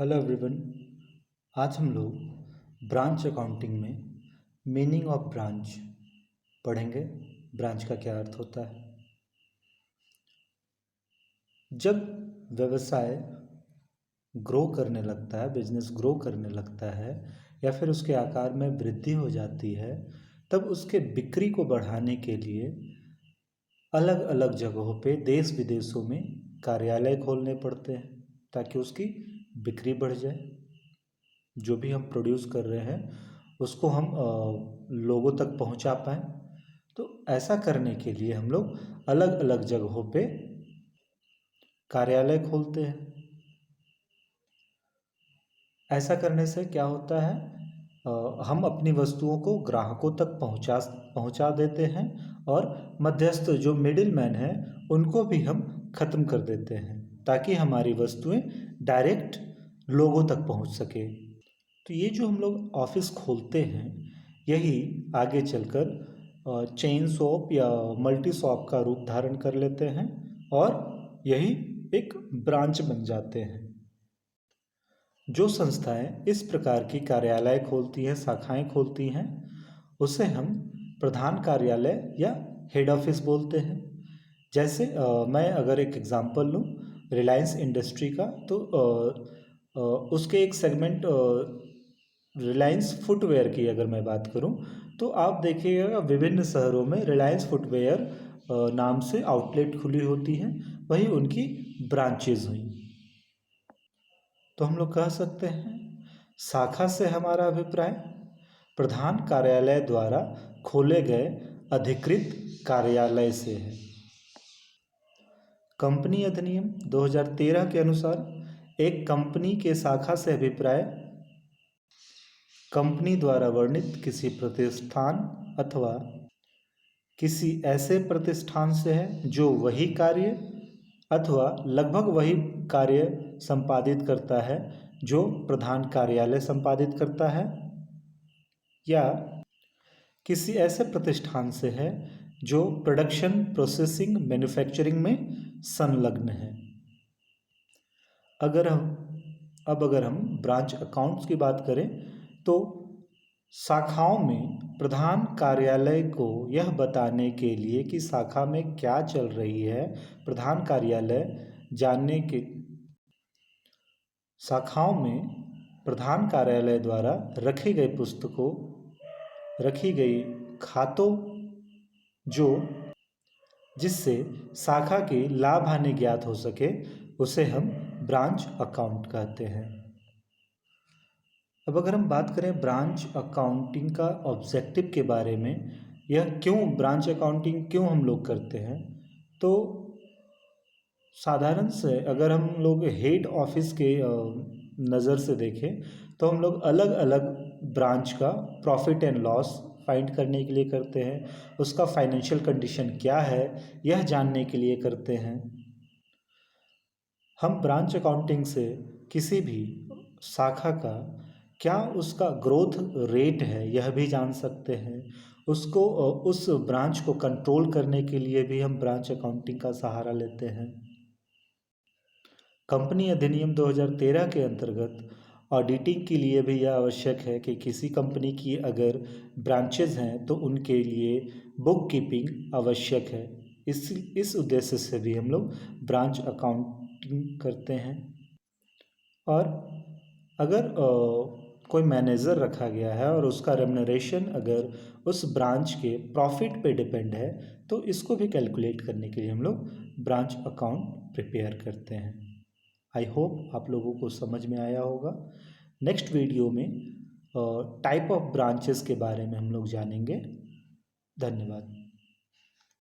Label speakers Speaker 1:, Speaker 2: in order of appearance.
Speaker 1: Hello everyone. आज हम लोग ब्रांच अकाउंटिंग में मीनिंग ऑफ ब्रांच पढ़ेंगे। ब्रांच का क्या अर्थ होता है। जब व्यवसाय ग्रो करने लगता है, बिजनेस ग्रो करने लगता है या फिर उसके आकार में वृद्धि हो जाती है, तब उसके बिक्री को बढ़ाने के लिए अलग अलग जगहों पे देश विदेशों में कार्यालय खोलने पड़ते हैं ताकि उसकी बिक्री बढ़ जाए। जो भी हम प्रोड्यूस कर रहे हैं उसको हम लोगों तक पहुंचा पाएँ। तो ऐसा करने के लिए हम लोग अलग अलग जगहों पे कार्यालय खोलते हैं। ऐसा करने से क्या होता है, हम अपनी वस्तुओं को ग्राहकों तक पहुंचा देते हैं और मध्यस्थ जो मिडिल मैन है उनको भी हम ख़त्म कर देते हैं ताकि हमारी वस्तुएं डायरेक्ट लोगों तक पहुंच सके। तो ये जो हम लोग ऑफिस खोलते हैं यही आगे चलकर चेन शॉप या मल्टी शॉप का रूप धारण कर लेते हैं और यही एक ब्रांच बन जाते हैं। जो संस्थाएं इस प्रकार की कार्यालय खोलती हैं, शाखाएं खोलती हैं, उसे हम प्रधान कार्यालय या हेड ऑफिस बोलते हैं। जैसे मैं अगर एक एग्जांपल लूँ रिलायंस इंडस्ट्री का, तो उसके एक सेगमेंट रिलायंस फुटवेयर की अगर मैं बात करूं तो आप देखिएगा विभिन्न शहरों में रिलायंस फुटवेयर नाम से आउटलेट खुली होती हैं, वही उनकी ब्रांचेज हुई। तो हम लोग कह सकते हैं शाखा से हमारा अभिप्राय प्रधान कार्यालय द्वारा खोले गए अधिकृत कार्यालय से है। कंपनी अधिनियम 2013 के अनुसार एक कंपनी के शाखा से अभिप्राय कंपनी द्वारा वर्णित किसी प्रतिष्ठान अथवा किसी ऐसे प्रतिष्ठान से है जो वही कार्य अथवा लगभग वही कार्य संपादित करता है जो प्रधान कार्यालय संपादित करता है, या किसी ऐसे प्रतिष्ठान से है जो प्रोडक्शन, प्रोसेसिंग, मैन्युफैक्चरिंग में संलग्न है। अगर हम ब्रांच अकाउंट्स की बात करें तो शाखाओं में प्रधान कार्यालय को यह बताने के लिए कि शाखा में क्या चल रही है, प्रधान कार्यालय जानने के शाखाओं में प्रधान कार्यालय द्वारा रखी गई पुस्तकों, रखी गई खातों जो जिससे शाखा की लाभ हानि ज्ञात हो सके, उसे हम ब्रांच अकाउंट कहते हैं। अब अगर हम बात करें ब्रांच अकाउंटिंग का ऑब्जेक्टिव के बारे में, यह क्यों ब्रांच अकाउंटिंग क्यों हम लोग करते हैं, तो साधारण से अगर हम लोग हेड ऑफिस के नज़र से देखें तो हम लोग अलग अलग ब्रांच का प्रॉफिट एंड लॉस फाइंड करने के लिए करते हैं, उसका फाइनेंशियल कंडीशन क्या है यह जानने के लिए करते हैं। हम ब्रांच अकाउंटिंग से किसी भी शाखा का क्या उसका ग्रोथ रेट है यह भी जान सकते हैं, उसको उस ब्रांच को कंट्रोल करने के लिए भी हम ब्रांच अकाउंटिंग का सहारा लेते हैं। कंपनी अधिनियम 2013 के अंतर्गत ऑडिटिंग के लिए भी यह आवश्यक है कि किसी कंपनी की अगर ब्रांचेज हैं तो उनके लिए बुक कीपिंग आवश्यक है। इस उद्देश्य से भी हम लोग ब्रांच अकाउंटिंग करते हैं। और अगर कोई मैनेजर रखा गया है और उसका रेम्युनरेशन अगर उस ब्रांच के प्रॉफिट पे डिपेंड है तो इसको भी कैलकुलेट करने के लिए हम लोग ब्रांच अकाउंट प्रिपेयर करते हैं। आई होप आप लोगों को समझ में आया होगा। नेक्स्ट वीडियो में टाइप ऑफ ब्रांचेस के बारे में हम लोग जानेंगे। धन्यवाद।